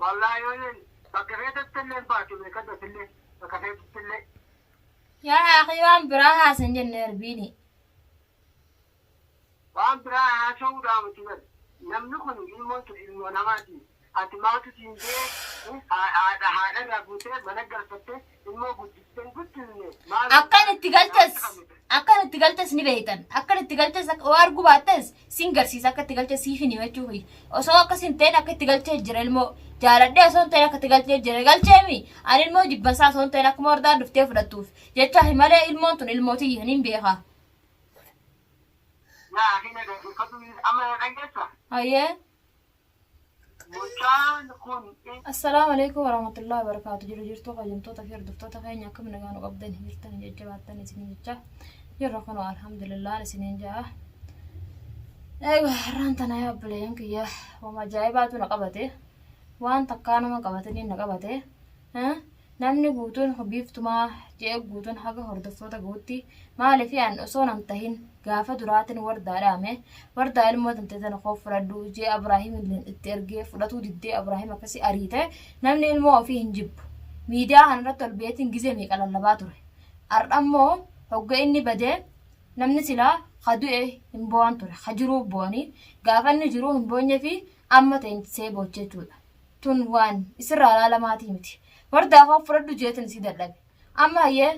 والله يقول بكفيت التلين فاتو من كده تلين بكفيت التلين يا أخي وان براها سنجن نربيني وان براها شو دام تقول نم نكون الموت المناماتي أتماتو تيجي هذا رابطة منقل فتة الموت تنقل أكن التقلتس نبيتن أكن التقلتس وارجو باتس سينجر سيس أكن التقلتس سيفني وجهي أصلا كسنتين أكن التقلتس جرالمو جارد أصلا تين أكن التقلتس جرال جامي أنا المو جب بس أصلا تين أكن مردان دفتة فرطوف جت هملا الموتون الموتي هنين بيها لا هنا كده أما رجعتها أيه مكان كون السلام عليكم ورحمة الله وبركاته جرجرتو قجمتو تفير دفتو تفين يكم نجانو قبضن هيرتن ججباتن سنين جا يرقنوا الحمد لله سنين جا أيوة رانتنا يا بليان كيا وما جايباتو نقبته وان تكانو ما قبتني نقبته ها namni guutuun hobbiiftumaa jee guutuun haga hordoftoota guutti maaliif yaan osoo nan tahin gaafa duraatiin wardaadhaame wardaa ilmoo tanteetan koo fudhadhu jee Abrahiim itti ergee fudhatuu diddee Abrahiim akkasii ariite namni ilmoo ofii hin jibbu miidiyaa kanarratti ol beetiin gizee meeqa lallabaa ture ardhammoo hogga inni badee namni silaa hadu'e hin bo'an ture hajiruu bo'anii gaafa inni jiruu hin boonye fi amma ta'in see boochechuudha tun waan isirraa laalamaatii miti wardaa koo fudhadhu jeetin si dadhabe amma hayyee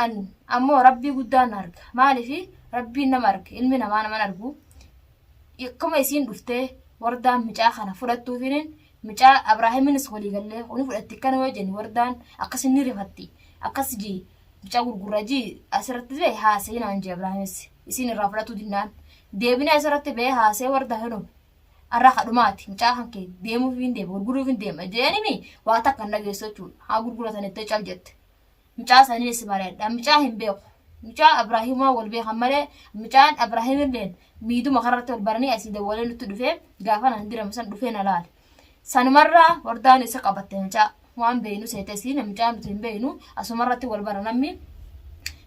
an ammoo rabbii guddaan arga maaliifi rabbiin nama arga ilmi namaa naman argu akkuma isiin dhuftee wardaan micaa kana fudhattuufinin micaa Abrahiiminis waliigallee uni fudhatti kana wajjin wardaan akkas inni rifatti akkas jii micaa gurgurra jii asirratti bee haasee naan jee Abrahiimis isiin irraa fudhatu dinnaan deebinee asirratti bee haasee wardaa hinoo arra kadhumaati micaa kan kee deemuuf hin deema gurguruuf hin deema jeenimi waa takka hin dhageessu jechuudha haa gurguratan itti cal jette micaa saniis bareedha micaa hin beeku micaa Abrahaamaa wal beekan malee micaan Abrahaam illeen miiduma kanarratti wal baranii asii dawwalee nutti dhufee gaafa nan diramu san dhufee na laale sanumarraa wardaan isa qabatte micaa waan beeynu seetesii namicaa nuti hin beeynu asumarratti wal bara namni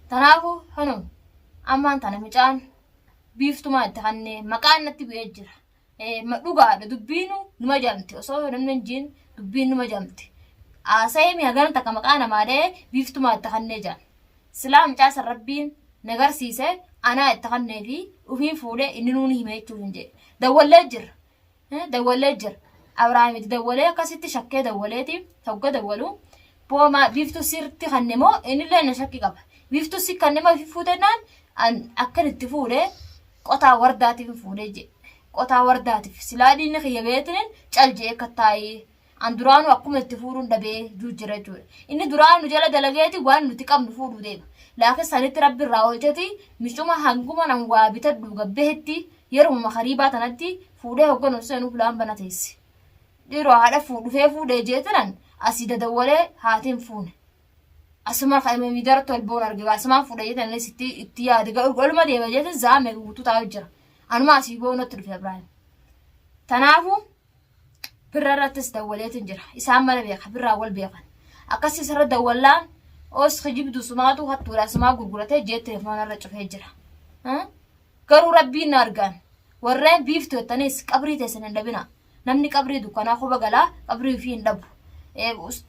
tanaafu hanu ammaan tana micaan biiftumaa itti kannee maqaan natti bu'ee jira dhugaadha dubbiinu numa jamti osoo namni jiin dubbiin numa jamti asee mi hagan takka maqaa namaadhee biiftumaa itti kannee jaan silaa micaa rabbiin nagarsiise anaa itti kannee fi ufiin fuudhee inni nuuni hime jechuuf hin jedhe dawwallee jira Abrahaamiti dawwalee akkasitti shakkee dawwaleeti hogga dawwalu booma biiftu sirti kannee moo innillee na shakki qaba biiftu si kannee moo fuudhennaan akkanitti fuudhee qotaa wardaatiif fuudhee jedhe qotaa wardaatiif silaa dhiinni kiyya beetinin caljee kattaayee an duraanu akkuma itti fuudhuun dhabee jira jechuudha inni duraanu jala dalageeti waan nuti qabnu fuudhuu deema laakiin sanitti rabbi irraa hojjeti micuma hanguma nan waa bitadhu gabbeetti yeruma khariibaa tanatti fuudhee hogganuu seenuu filaan bana teessi dhiiroo haadha dhufee fuudhee jeetinan asii dadawwalee haatiin fuune asuma qaama miidara tolboon argaa asumaan fuudhee jeetan itti yaade olma deema jeetin zaame guutuu taa'u jira anuma asii boonatti dhufe Abrahaam tanaafu birarrattis dawwaleetin jira isaan mana beeka birraa wal beekan akkasii sarara dawwallaan os khijibdu sumaatu hattuudha sumaa gurguratee jee telefoonarra cufee jira garuu rabbiin na argaan warreen biiftu jettanis qabrii teessan hin dhabina namni qabrii dukkanaa quba galaa qabrii fi hin dhabu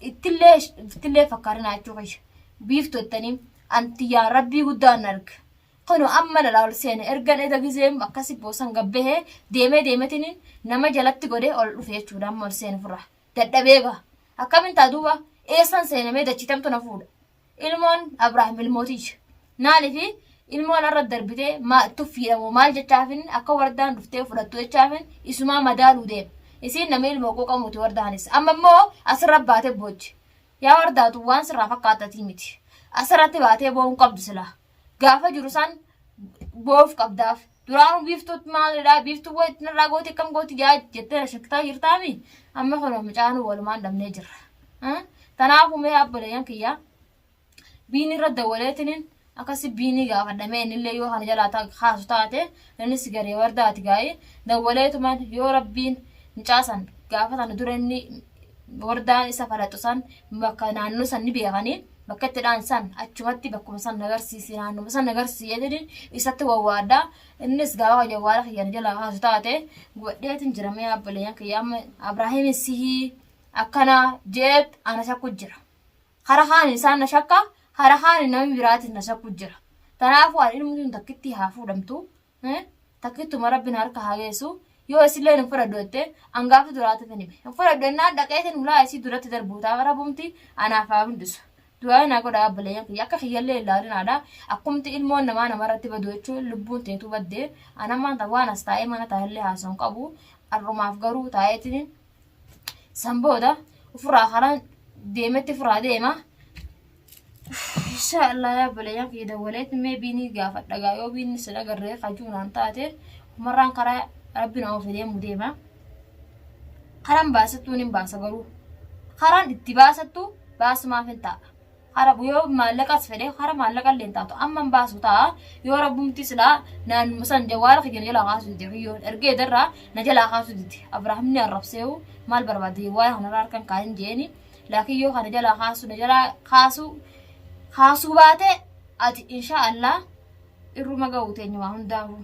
ittillee fakkaarinaa jechuu qayya biiftu jettanii antiyyaa rabbii guddaan arga kanu amma lalaal seene ergan eda gizeem akkasi boosan gabbehee deemeetiin nama jalatti godhee ol dhufe jechuudha amma ol seene furra dadhabeega akkamin taaduuba eessan seenamee dachitamtu na fuudha ilmoon Abrahaam ilmootichi naalifi ilmoon irra darbitee tuffiidhamoo maal jechaafin akka wardaan dhuftee fudhattu jechaafin isumaa madaaluu deema isiin nama ilmoo qoqamuuti wardaanis amma immoo asirra baatee boochi yaa wardaatu waan sirraa fakkaatatii miti asirratti baatee bo'uun qabdu silaa gaafa jiru san boof qabdaaf duraan biiftuutti maalidhaa biiftuu wayitti narraa gooti akkam gooti jaa jettee shakkitaa jirtaami amma kana mucaanuu walumaan dhabnee jirra tanaafuu mee abboleeyyan kiyyaa biini irra dawwaleetiniin akkasi biini gaafadhamee innillee yoo kana jalaa kaasu taate innis garee wardaati gaa'ee dawwaleetuman yoo rabbiin mucaasan gaafa sana dura inni wardaan isa falaxu san bakka naannoo san ni beekanii bakka itti dhaansan achumatti bakkuma san nagarsiisi naannuma san nagarsiiseetiin isatti wawwaaddaa innis gaafa jawwaala kiyyan jalaa kaasu taate godheetiin jiramee abboleeyyan kiyyaa Abrahaamis sihii akkana jeet ana shakku jira hara haan isaan na shakka hara haan namni biraatiin na shakku jira tanaafu waan ilmu tun takkitti haa fuudhamtu takkittuma rabbiin harka haa geessu yoo isillee hin fudhadhotte angaafa duraatti fenime hin fudhadhonnaan dhaqeetiin ulaa isii duratti darbuutaa rabumti anaaf haa hundisu du'aa naa godha abbaleen kiyya akka kiyyallee ilaalinaadha akkumti ilmoon namaa namarratti badu jechuun lubbuun teetu baddee anammaan waan as taa'ee mana taa'ellee haasa'uun qabu arrumaaf garuu taa'eetiin sanbooda ofirraa karaan deemetti ofirraa deema inshallah yaa abbaleen kiyya dawwaleetti mee biinii gaafa dhagaa yoo biinni si dhagarree kajuunaan taate umarraan karaa rabbiin oo fedee mudeema karaan baasattuun hin baasa garuu karaan itti baasattu baasumaaf hin ta'a hara yoo maallaqas fedhe hara maallaqa illee taatu amma baasu ta'a yoo rabbumti silaa naannuma san jawaala kiyya jala kaasu diti yoo ergee darraa na jala kaasu diti abrahamni arrabseewu maal barbaade waa kana harkan kaan jeeni laakiin yoo kana jala kaasu na jala kaasu baate ati inshallah irruma ga'u teenyuma hundaafu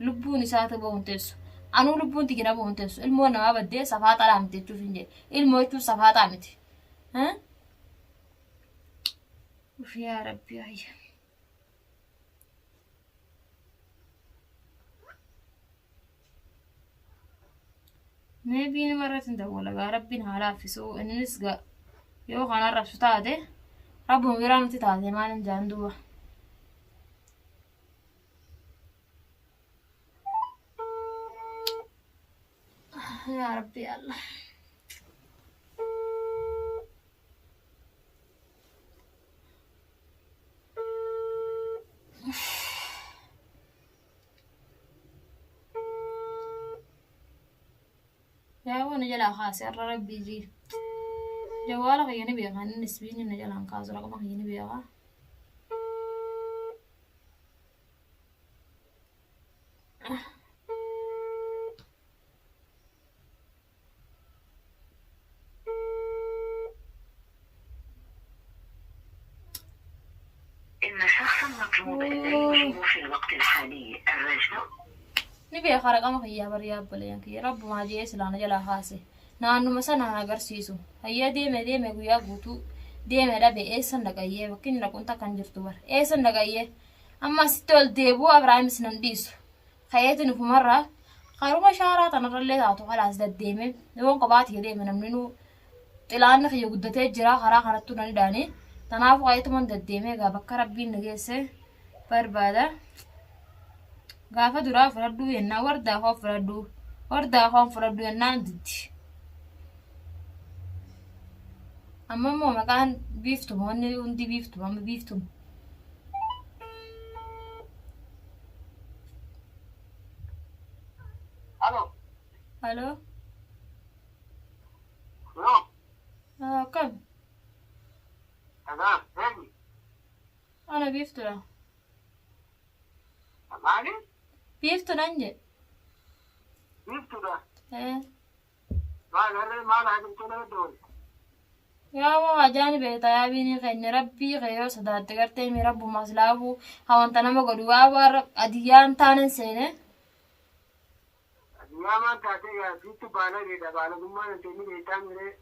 lubbuun isaa ta'uu hunteessu anuu lubbuun tigina hunteessu ilmoo namaa baddee safaa xalaa miti jechuuf hin jedhe ilmoo jechuun safaa xaa miti يا ربي هيا ما بين مرة ندور لقى ربي نهار في سوء إن نسقى يو خنا رفض هذا ربهم يرام تتعذب ما نجاندوه يا ربي الله يا وانا جلا خاسر ربي يجي جوالك يعني بيغا نسبين إن جلا نكاز رقمك يعني بيغا إن شخصا مطلوب لا يجيب في الوقت الحالي الرجل نبي خارج أما خيا برياب بليان كي رب ما جيس لانا جلا خاسه نانو مثلا أنا قرسيسو هيا ديم قويا قوتو ديم ربي إيسن لقيه وكين لكون تكن جرتوبر إيسن لقيه أما ستول ديبو أبراهيم سننديسو خياتي نفو مرة خيرو مشارات أنا رلي تاتو خلاص دا ديمي نوان قباتي ديم نمنو تلان خيو قدتي جرا خرا خرطو نداني تنافو خياتي من دا ديمي غابك ربي نجيسي بربادا غافا درا فردو ينا وردا خو فردو ينا ددي أما مو مكان بيفتم هوني وندي بيفتم أما بيفتم الو الو كم تمام فهمي أنا بيفتو مالي بيفتو ننجي بيفتو ده ايه ما غير ما لازم تقول دول يا ما جانب تيابيني خير ربي خير صدات قرتي مي رب مسلافو هون تنام غدوا بار اديان تانن سينه يا ما تاتي يا بيتو بانا دي بانا غما تني بيتامره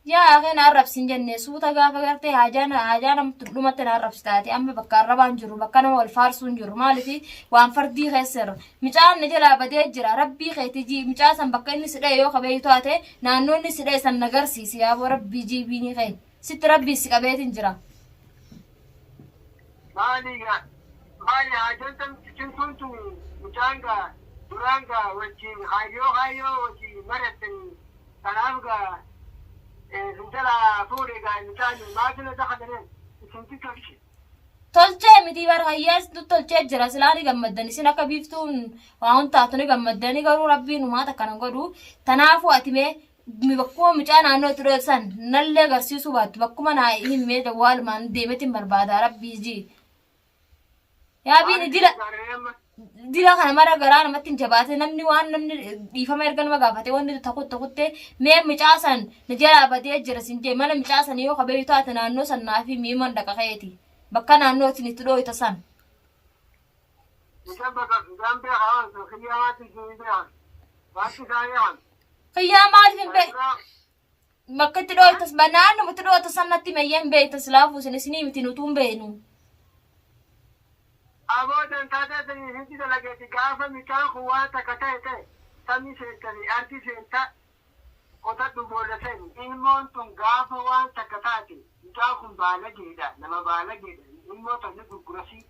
يا أخي نعرف سنجنة سوتا قافة قرتي هاجانا متلومة نعرف ستاتي أما بكار ربان جرو بكنا والفارسون جرو مالتي وان فردي خسر مجان نجلا بدي جرا ربي خيتي مجاسن بكني سدا يو خبيتواتي نانوني سدا سن نجار سيسي أبو ربي جي بيني خي ست ربي سكابيت جرا مالي هاجنتم كنتم مجانغا duranga wachi hayo wachi maratin tanamga zindala furiga mitani maadina dakhalene isinti tolchi tolche miti bar hayas du tolche jira silani gammadani sina ka biftun waan taatuni gammadani garu rabbi numa takana godu tanafu atime mi bakko micana no turesan nalle garsisu bat bakkuma na himme jawal man demetin barbada rabbi ji ya bini dila kana mara garana matin jabate namni wan namni difama ergan magafate wonni takutte me micaasan najala bade jira sinje mana micaasan yo khabeyto atananno sannafi mi man daka khayeti bakana no tini tudo itasan gambe hawan so khiyamati jiya wati sayan khiyamati be Bakka itti dhooytas naannoo itti dhooytas sanatti mayyeen beektas laafuu isinii miti nutuun beenu. Aboodan taatee hindi dalageeti gaafa midhaan kun waan takka ta'e samii seentanii ardi seenta qotadhu booda seeni ilmoon tun gaafa waan takka taate midhaan kun baalageedha nama baalageedha ilmoo tanni gurgurasii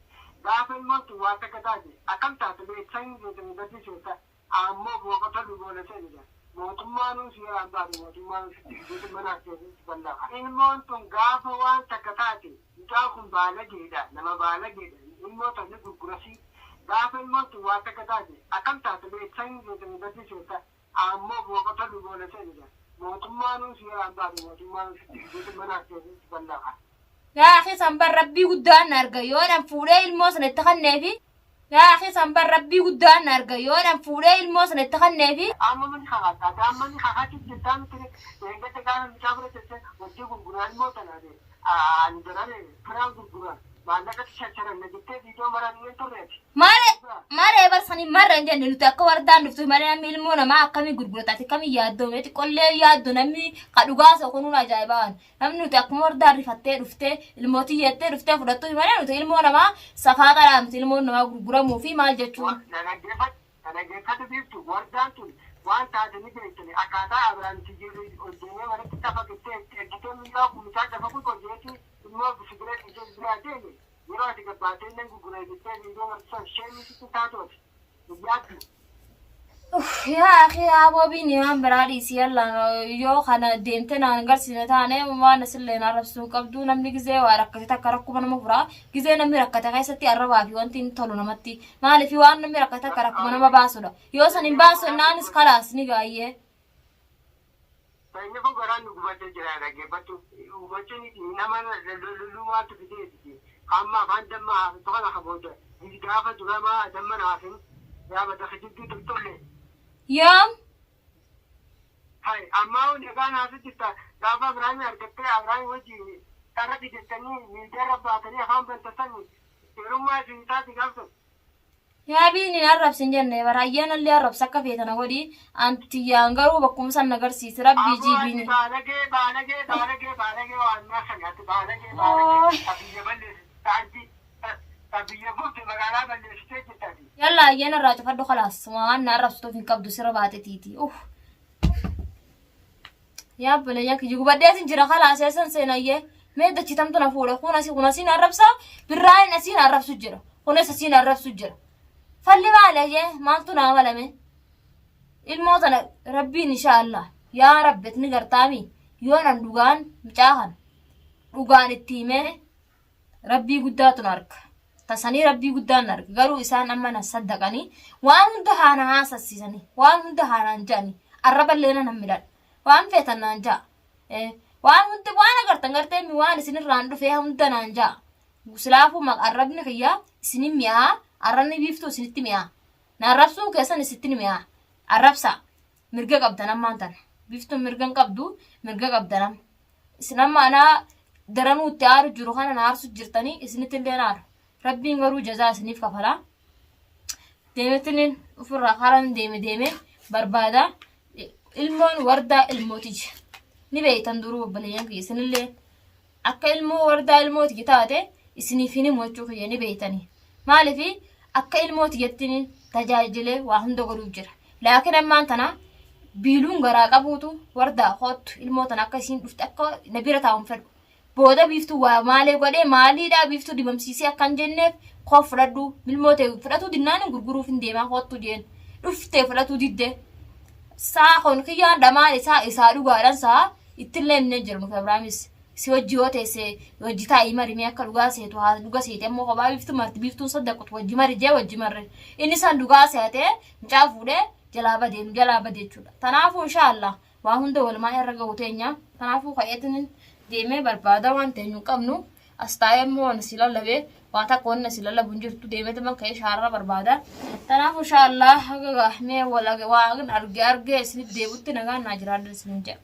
gaafa ilmoon tun waan takka taate akkam taate beeksanii seentanii ardi seenta ammoo qotadhu booda seenidha mootummaanuu siiraan baate mootummaanuu sitti manaa keessatti bal'aa ilmoon tun gaafa waan takka taate midhaan kun baalageedha nama baalageedha ilmoo tanni gurgurasii gaafa ilmoon tun waan takka taate akkam taate beeksanii seentanii ardi seenta ammoo qotadhu booda seenidha mootummaanuu siiraan baate mootummaanuu sitti manaa keessatti bal'aa. Yaa akhi sanbar rabbii guddaan arga yoodhaan fuudhee ilmoo sana itti kanneefi. Yaa akhi sanbar rabbii guddaan arga yoodhaan fuudhee ilmoo sana itti kanneefi. Amma mani haqaata amma mani haqaati jettaan ture eeggate gaafa midhaan fudhatee wajjii gurguraa ilmoo tanaate ani jedhame firaan gurguraa maallaqatti shacharan jettee viidiyoo maraanii turreeti. Maaree barsanii marra hin jenne nuti akka wardaan dhuftu malee namni ilmoo namaa akkamii gurgurataati akkamii yaaddoometi qollee yaaddu namni kadhugaasa kunuun ajaa'ibaan namni nuti akkuma wardaan rifattee dhuftee ilmootii yettee dhuftee fudhattu malee nuti ilmoo namaa safaa qaraamti ilmoon namaa gurguramuu fi maal jechuun. Dhaggeeffatu biiftu wardaan tun waan taate ni beektani akkaataa abiraamti jirri hojjennee manatti tafa ergitee miidhaa kumisaa tafa kun hojjeetii ilmoo bisigiree ishee biraa deeme yeroo ati gabbaatee nan gurguree jettee viidiyoo martisan ishee misitti taatooti guyyaatti. Yaa akhi aboobiin waan biraa dhiisii yallaan yoo kana deemte naan agarsiine taane waan asillee arrabsuu qabdu namni gizee waa rakkate takka rakkuma nama furaa gizee namni rakkate keessatti arrabaa fi wanti hin tolu namatti maaliif waan namni rakkate akka rakkuma nama baasudha yoo san hin baasu naanis kalaas ni gaayyee. Inni kun garaan nu gubattee jira dhaggeeffattu hubachuun nama lullumaatu fideeti amma afaan dammaa tokko lafa booda gaafa duramaa damma naafin yaaba dafa jidduu toltolle. Yoom? Hai amma egaa naasii jirta gaafa Abiraamii argattee Abiraamii wajji tarratti jettanii miidiyaa baatanii afaan bantatanii yerummaa isin taati gaafatan. Yaa biini arrabsin jenne baraayyaan allee arrabsa akka feetana godhi antiyyaan garuu bakkuma san agarsiisi rabbii jiibini. Baalagee waan nyaasanitti baalagee tabiyya balleessi taa'anti tabiyya guutte magaalaa balleessitee jirtati. Yalla ayyaan irraa cufadhu khalaas waan na arrabsuuf hin qabdu sira baatetiiti. Yaa baleeyyaa kiyyu gubaddeesin jira khalaas eessan seenayyee mee dachitamtu na fuudha kun asiin arrabsa birraan asiin arrabsu jira kunis asiin arrabsu jira. Falli maalaje maaltu naa malame ilmoo tana rabbiin inshaallah yaa rabbet ni gartaami yoo nan dhugaan mucaahan dhugaan itti himee rabbii guddaatu na arga tasanii rabbii guddaan na arga garuu isaan amma na saddaqanii waan hunda haana haasasiisanii waan hunda haanaan ja'anii arraballee nan midhaan waan feetan naan ja'a waan hundi waan agartan gartee mi waan isinirraan dhufee hunda naan ja'a silaafuu arrabni kiyyaa isinin mi'aa arranni biiftuu isinitti mi'aa na arrabsuun keessan isitti mi'aa arrabsa mirga qabdan ammaan tana biiftuun mirgan qabdu mirga qabdanam isin amma anaa daranuu itti aaru jiru kana na aarsu jirtanii isinitti illee naaru rabbiin garuu jazaa isiniif kafalaa deemetiniin ofirraa haran deeme barbaada ilmoon wardaa ilmootiji ni beeytan duruu obbaleeyyan kiyya isinillee akka ilmoo wardaa ilmootiji taate isiniif hin himu jechuu kiyya ni beeytanii maalifi akka ilmooti jettiin tajaajilee waa hunda godhuuf jira laakiin ammaan tana biiluun garaa qabuutu wardaa hoottu ilmootan akka isiin dhufte akka na bira taa'uun fedhu booda biiftuu waa maalee godhee maaliidhaa biiftuu dibamsiisee akkan jenneef koo fudhadhu ilmootee fudhatu dinnaan gurguruuf hin deemaa hoottu jeen dhuftee fudhatu didde saa kun kiyyaan dhamaan isaa dhugaadhaan saa ittillee hin jiru nuuf Abrahaamis si wajji yoo teesse wajji taa'ii marimee akka dhugaa seetu haa dhuga seete ammoo kophaa biiftuu marti biiftuun saddaqatu wajji mari jee wajji marre inni san dhugaa seete mucaa fuudhee jalaa badee jechuudha. Kanaafuu inshaallah waa hunda walumaa irra gahu teenya kanaafuu ka'eetiin deemee barbaada waan teenyu qabnu as taa'ee immoo si lallabee waa takka wanna si lallabuun jirtu deemee taman ka'ee shaarra barbaada. Kanaafuu inshaallah haga mee waa argee isinitti deebutti nagaan naa jiraadha isinin jedha.